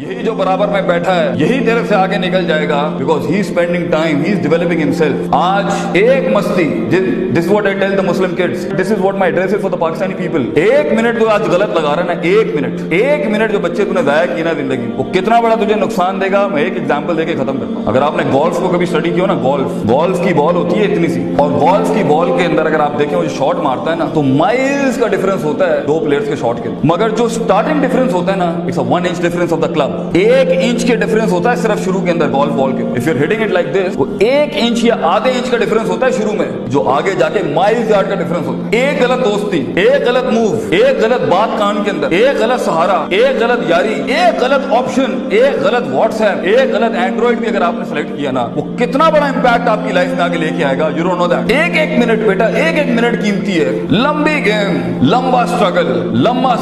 یہی جو برابر میں بیٹھا ہے یہی تیرے سے آگے نکل جائے گا, because he is spending time, he is developing himself. آج ایک مستی, this is what I tell the Muslim kids, this is what my advice for the Pakistani people. ایک منٹ جو آج غلط لگا رہا ہے نا, ایک منٹ جو بچے تو نے ضائع کیا نا زندگی, وہ کتنا بڑا تجھے نقصان دے گا. میں ایک ایگزامپل دے کے ختم کرتا ہوں. اگر آپ نے گولف کو کبھی اسٹڈی کیا نا, گولف کی بال ہوتی ہے اتنی سی, اور گولف کی بال کے اندر اگر آپ دیکھیں وہ جو شاٹ مارتا ہے نا, تو مائلز کا ڈفرنس ہوتا ہے دو پلیئرز کے شاٹ کے, مگر جو اسٹارٹنگ ڈفرنس ہوتا ہے نا, it's a 1 inch difference of the club. 1 inch کے ڈفرنس ہوتا ہے صرف شروع کے اندر گولف بال کے. If you are hitting it like this, وہ 1 inch یا آدھے انچ کا ڈفرنس ہوتا ہے شروع میں, جو آگے جا کے مائلز یارڈ کا ڈفرنس ہوتا ہے. ایک غلط دوستی, ایک غلط موو, ایک غلط بات کان کے اندر, ایک غلط سہارا, ایک غلط یاری, ایک غلط آپشن, ایک غلط واٹس ایپ, ایک غلط اینڈرائڈ بھی اگر آپ نے سلیکٹ کیا نا, وہ کتنا بڑا امپیکٹ آپ کی لائف میں آگے لے کے آئے گا. You don't know that. ایک منٹ بیٹا, ایک منٹ قیمتی ہے. لمبی گیم, لمبا اسٹرگل, لمبا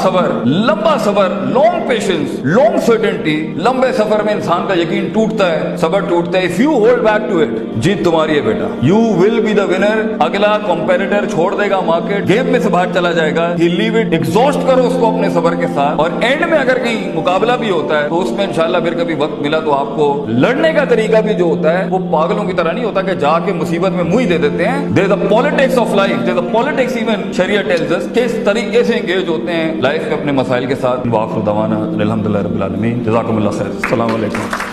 صبر, لانگ پیشنس, لانگ سرٹنٹی. لمبے سفر میں انسان کا یقین ٹوٹتا ہے, صبر ٹوٹتا ہے. If you hold back to it, جیت تمہاری ہے بیٹا. You will be the winner. اگلا کمپیٹیٹر چھوڑ دے گا مارکیٹ, گیم میں سے باہر چلا جائے گا. ہی لیو اٹ, ایگزاسٹ کرو اس کو اپنے صبر کے ساتھ, اور اینڈ میں اگر کہیں مقابلہ بھی ہوتا ہے تو اس میں انشاءاللہ پھر کبھی وقت ملا تو آپ کو لڑنے کا طریقہ بھی جو ہوتا ہے وہ پاگلوں کی طرح نہیں ہوتا کہ جا کے مصیبت میں منہ ہی دے دیتے ہیں. There is a politics of life, there is a politics even sharia tells اس کس طریقے سے انگیج ہوتے ہیں لائف میں اپنے مسائل کے ساتھ. واخر دعوانا الحمدللہ رب العالمین. جزاکم اللہ خیر. السلام علیکم.